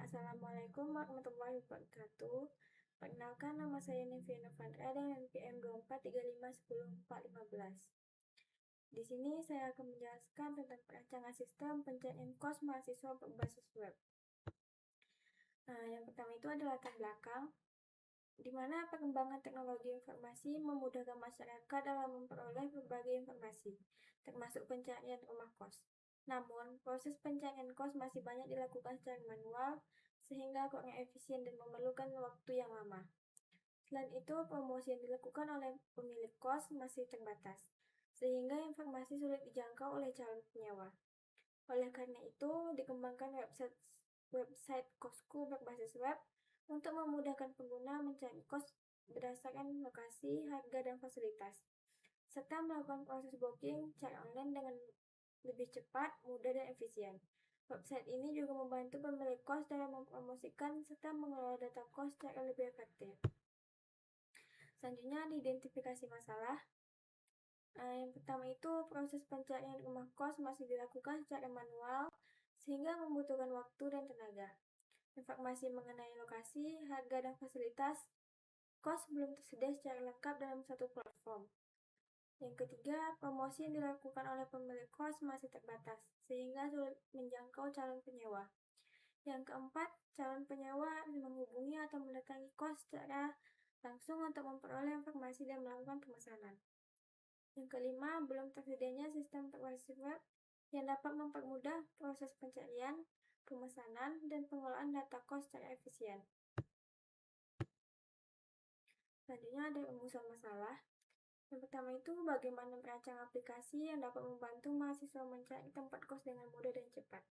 Assalamualaikum warahmatullahi wabarakatuh. Perkenalkan, nama saya Nevi Novandra dan NPM 2435104415. Di sini saya akan menjelaskan tentang perancangan sistem pencarian kos mahasiswa berbasis web. Yang pertama itu adalah latar belakang, di mana perkembangan teknologi informasi memudahkan masyarakat dalam memperoleh berbagai informasi, termasuk pencarian rumah kos. Namun, proses pencarian kos masih banyak dilakukan secara manual, sehingga kurang efisien dan memerlukan waktu yang lama. Selain itu, promosi yang dilakukan oleh pemilik kos masih terbatas, sehingga informasi sulit dijangkau oleh calon penyewa. Oleh karena itu, dikembangkan website kosku berbasis web untuk memudahkan pengguna mencari kos berdasarkan lokasi, harga, dan fasilitas, serta melakukan proses booking secara online dengan lebih cepat, mudah, dan efisien. Website ini juga membantu pemilik kos dalam mempromosikan serta mengelola data kos secara lebih efektif. Selanjutnya, identifikasi masalah. Yang pertama itu, proses pencarian rumah kos masih dilakukan secara manual sehingga membutuhkan waktu dan tenaga. Informasi mengenai lokasi, harga, dan fasilitas kos belum tersedia secara lengkap dalam satu platform. Yang ketiga, promosi yang dilakukan oleh pemilik kos masih terbatas, sehingga sulit menjangkau calon penyewa. Yang keempat, calon penyewa menghubungi atau mendatangi kos secara langsung untuk memperoleh informasi dan melakukan pemesanan. Yang kelima, belum tersedianya sistem berbasis web yang dapat mempermudah proses pencarian, pemesanan, dan pengelolaan data kos secara efisien. Selanjutnya ada rumusan masalah. Yang pertama itu, bagaimana merancang aplikasi yang dapat membantu mahasiswa mencari tempat kos dengan mudah dan cepat.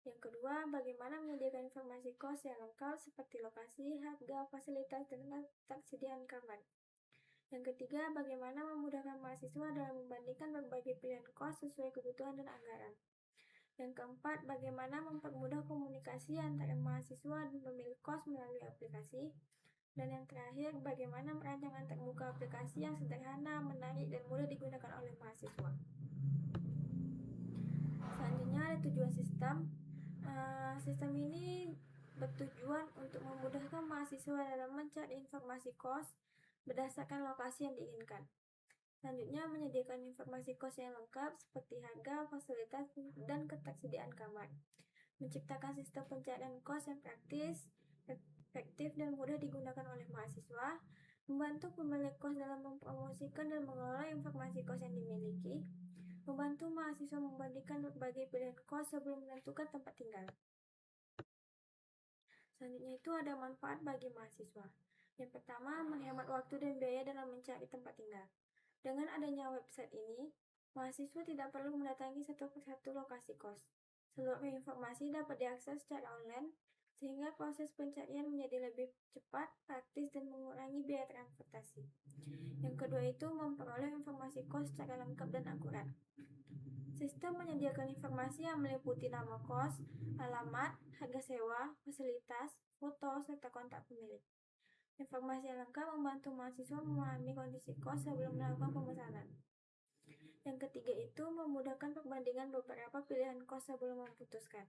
Yang kedua, bagaimana menyediakan informasi kos yang lengkap seperti lokasi, harga, fasilitas, dan ketersediaan kamar. Yang ketiga, bagaimana memudahkan mahasiswa dalam membandingkan berbagai pilihan kos sesuai kebutuhan dan anggaran. Yang keempat, bagaimana mempermudah komunikasi antara mahasiswa dan pemilik kos melalui aplikasi. Dan yang terakhir, bagaimana merancang antarmuka aplikasi yang sederhana, menarik, dan mudah digunakan oleh mahasiswa. Selanjutnya ada tujuan sistem. Sistem ini bertujuan untuk memudahkan mahasiswa dalam mencari informasi kos berdasarkan lokasi yang diinginkan. Selanjutnya, menyediakan informasi kos yang lengkap seperti harga, fasilitas, dan ketersediaan kamar. Menciptakan sistem pencarian kos yang praktis, efektif, dan mudah digunakan oleh mahasiswa. Membantu pemilik kos dalam mempromosikan dan mengelola informasi kos yang dimiliki. Membantu mahasiswa membandingkan berbagai pilihan kos sebelum menentukan tempat tinggal. Selanjutnya itu ada manfaat bagi mahasiswa. Yang pertama, menghemat waktu dan biaya dalam mencari tempat tinggal. Dengan adanya website ini, mahasiswa tidak perlu mendatangi satu persatu lokasi kos. Seluruh informasi dapat diakses secara online, sehingga proses pencarian menjadi lebih cepat, praktis, dan mengurangi biaya transportasi. Yang kedua itu memperoleh informasi kos secara lengkap dan akurat. Sistem menyediakan informasi yang meliputi nama kos, alamat, harga sewa, fasilitas, foto, serta kontak pemilik. Informasi yang lengkap membantu mahasiswa memahami kondisi kos sebelum melakukan pemesanan. Yang ketiga itu memudahkan perbandingan beberapa pilihan kos sebelum memutuskan.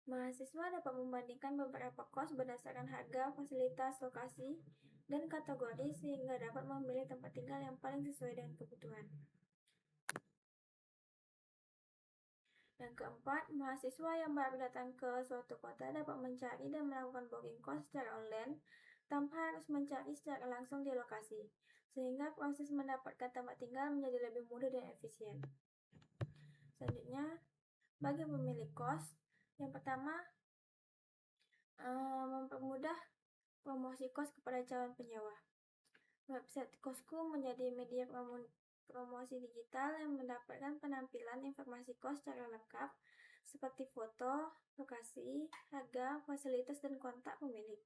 Mahasiswa dapat membandingkan beberapa kos berdasarkan harga, fasilitas, lokasi, dan kategori sehingga dapat memilih tempat tinggal yang paling sesuai dengan kebutuhan. Yang keempat, mahasiswa yang baru datang ke suatu kota dapat mencari dan melakukan booking kos secara online tanpa harus mencari secara langsung di lokasi, sehingga proses mendapatkan tempat tinggal menjadi lebih mudah dan efisien. Selanjutnya, bagi pemilik kos, yang pertama, mempermudah promosi kos kepada calon penyewa. Website kosku menjadi media promosi digital yang mendapatkan penampilan informasi kos secara lengkap seperti foto, lokasi, harga, fasilitas, dan kontak pemilik.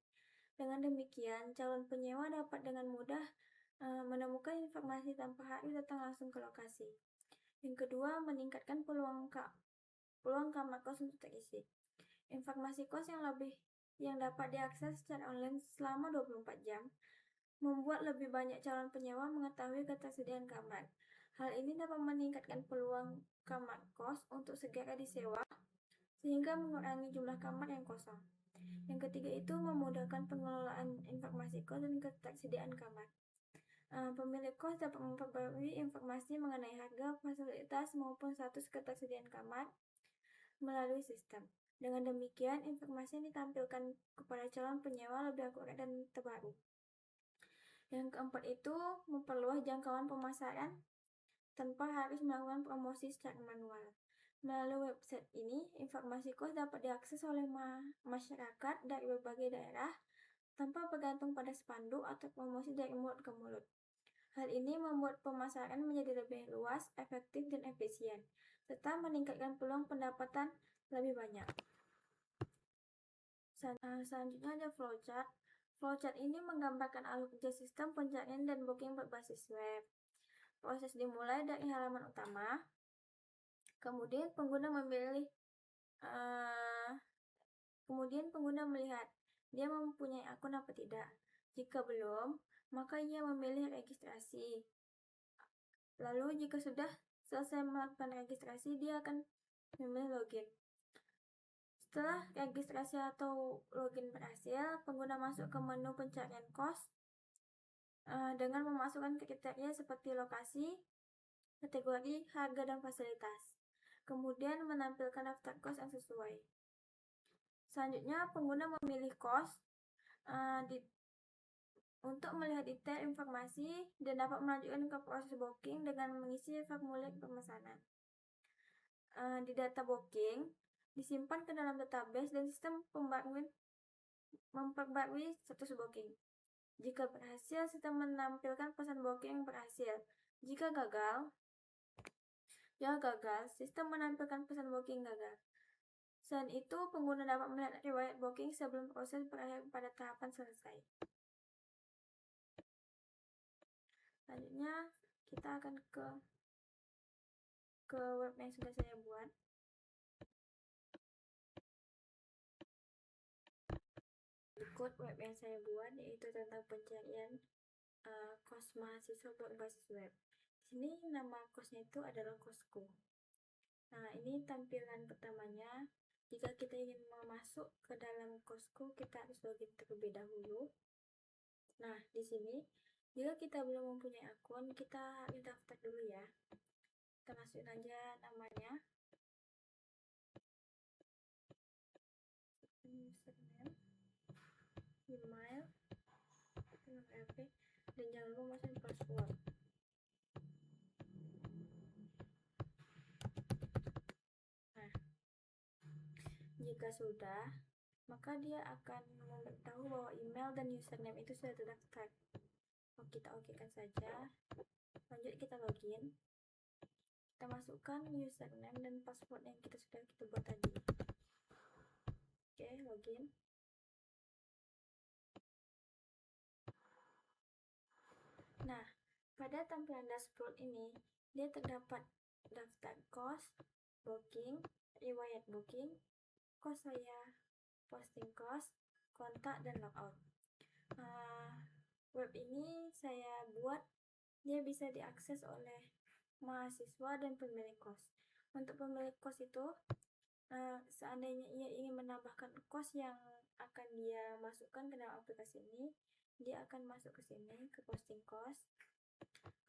Dengan demikian, calon penyewa dapat dengan mudah menemukan informasi tanpa harus datang langsung ke lokasi. Yang kedua, meningkatkan peluang kamar kos untuk terisi. Informasi kos yang dapat diakses secara online selama 24 jam membuat lebih banyak calon penyewa mengetahui ketersediaan kamar. Hal ini dapat meningkatkan peluang kamar kos untuk segera disewa, sehingga mengurangi jumlah kamar yang kosong. Yang ketiga itu memudahkan pengelolaan informasi kos dan ketersediaan kamar. Pemilik kos dapat memperbarui informasi mengenai harga, fasilitas, maupun status ketersediaan kamar melalui sistem. Dengan demikian, informasi yang ditampilkan kepada calon penyewa lebih akurat dan terbaru. Yang keempat itu memperluas jangkauan pemasaran tanpa harus melakukan promosi secara manual. Melalui website ini, informasi kos dapat diakses oleh masyarakat dari berbagai daerah tanpa bergantung pada spanduk atau promosi dari mulut ke mulut. Hal ini membuat pemasaran menjadi lebih luas, efektif, dan efisien, serta meningkatkan peluang pendapatan lebih banyak. Selanjutnya ada flowchart. Flowchart ini menggambarkan alur kerja sistem pencarian dan booking berbasis web. Proses dimulai dari halaman utama, kemudian pengguna melihat dia mempunyai akun apa tidak. Jika belum, maka ia memilih registrasi. Lalu jika sudah selesai melakukan registrasi, dia akan memilih login. Setelah registrasi atau login berhasil, pengguna masuk ke menu pencarian kos dengan memasukkan kriteria seperti lokasi, kategori, harga, dan fasilitas. Kemudian menampilkan daftar kos yang sesuai. Selanjutnya, pengguna memilih kos untuk melihat detail informasi dan dapat melanjutkan ke proses booking dengan mengisi formulir pemesanan. Di data booking disimpan ke dalam database dan sistem memperbarui status booking. Jika berhasil, sistem menampilkan pesan booking berhasil. Jika gagal, sistem menampilkan pesan booking gagal. Selain itu, pengguna dapat melihat riwayat booking sebelum proses berakhir pada tahapan selesai. Selanjutnya, kita akan ke web yang sudah saya buat. Berikut web yang saya buat, yaitu tentang pencarian kos mahasiswa berbasis web. Di sini nama kosnya itu adalah kosku. Nah, ini tampilan pertamanya. Jika kita ingin masuk ke dalam kosku, kita harus login terlebih dahulu. Nah, di sini jika kita belum mempunyai akun, kita harus daftar dulu ya. Kita masukin aja namanya, username, email, nomor HP, dan jangan lupa masukin password. Nah, jika sudah, maka dia akan memberitahu bahwa email dan username itu sudah terdaftar. Kita okekan saja. Lanjut, kita login. Kita masukkan username dan password yang sudah kita buat tadi. Oke, login. Nah, pada tampilan dashboard ini, dia terdapat daftar kos, booking, riwayat booking, kos saya, posting kos, kontak, dan logout. Web ini saya buat, dia bisa diakses oleh mahasiswa dan pemilik kos. Untuk pemilik kos itu, seandainya ia ingin menambahkan kos yang akan dia masukkan ke dalam aplikasi ini, dia akan masuk ke sini, ke posting kos.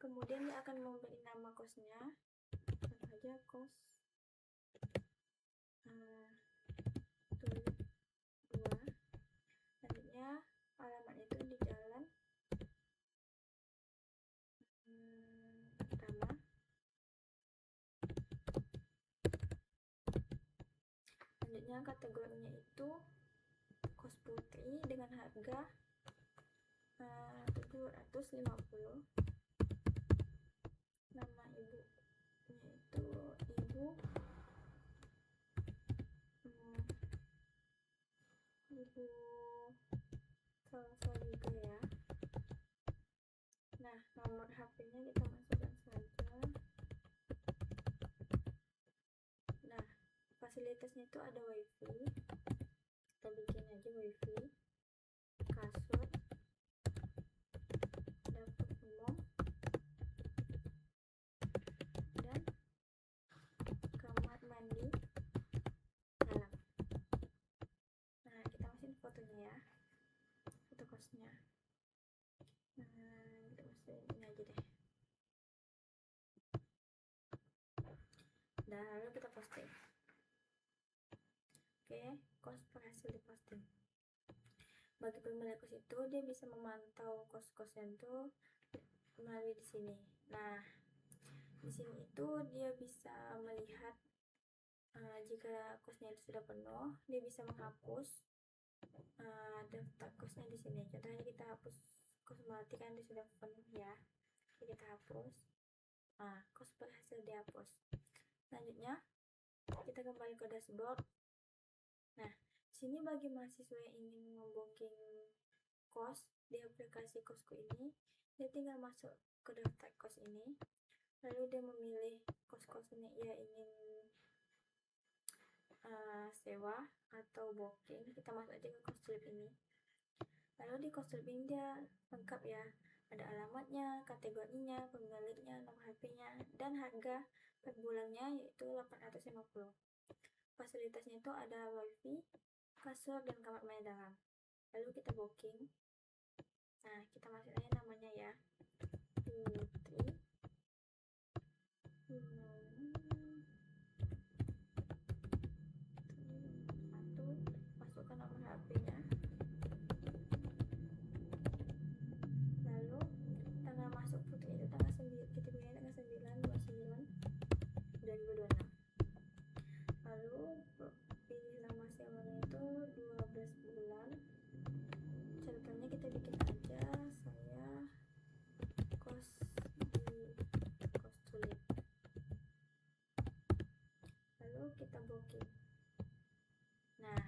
Kemudian dia akan memberi nama kosnya, contoh aja kos tulip 2. Selanjutnya alamat itu di jalan pertama. Selanjutnya kategorinya itu kos putri dengan harga 750. Nama ibunya itu ibu Salsa juga ya. Nah, nomor HP-nya kita masukkan saja. Nah, fasilitasnya itu ada wifi. Kita bikin aja wifi, kasur, dapur umum, dan kamar mandi dalam. kosnya. Kita masukin ini aja deh. Dan lalu kita posting. Oke, kos berhasil diposting. Bagi pemilik kos itu dia bisa memantau kos-kosnya itu melalui di sini. Nah, di sini itu dia bisa melihat jika kosnya itu sudah penuh, dia bisa menghapus daftar kosnya di sini. Contohnya kita hapus kos Melati kan dia sudah penuh ya. Jadi kita hapus. Nah, kos berhasil dihapus. Selanjutnya kita kembali ke dashboard. Nah, sini bagi mahasiswa yang ingin membooking kos di aplikasi Kosku ini, dia tinggal masuk ke daftar kos ini, lalu dia memilih kos-kosnya ia ingin sewa atau booking. Kita masuk aja ke Koslib ini. Lalu di Koslib ini dia lengkap ya, ada alamatnya, kategorinya, pemiliknya, nomor HP-nya, dan harga per bulannya yaitu 850. Fasilitasnya itu ada wifi, kasur, dan kamar mandi dalam. Lalu kita booking. Nah, kita masuk aja namanya ya, Putri. Masukkan nomor HP-nya. Lalu tanggal masuk Putri itu tanggal 9, kita pilih tanggal 9/29/2026. Lalu pilih nama sewanya itu 12 bulan. Catatannya kita bikin aja saya kos di Kos Tulip. Lalu kita booking. Nah,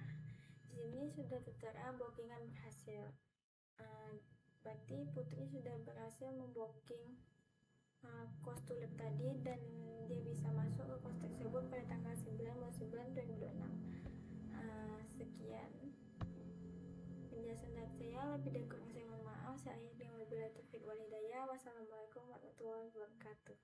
di sini sudah tertera bookingan berhasil. Berarti Putri sudah berhasil membooking Kos Tulip tadi dan dia bisa masuk ke kos tersebut pada tanggal 9/9/2026. Sekian penjelasan dari saya, lebih dan kurang saya mohon maaf. Saya akhiri dengan wabillahi taufiq wal hidayah. Wassalamualaikum warahmatullahi wabarakatuh.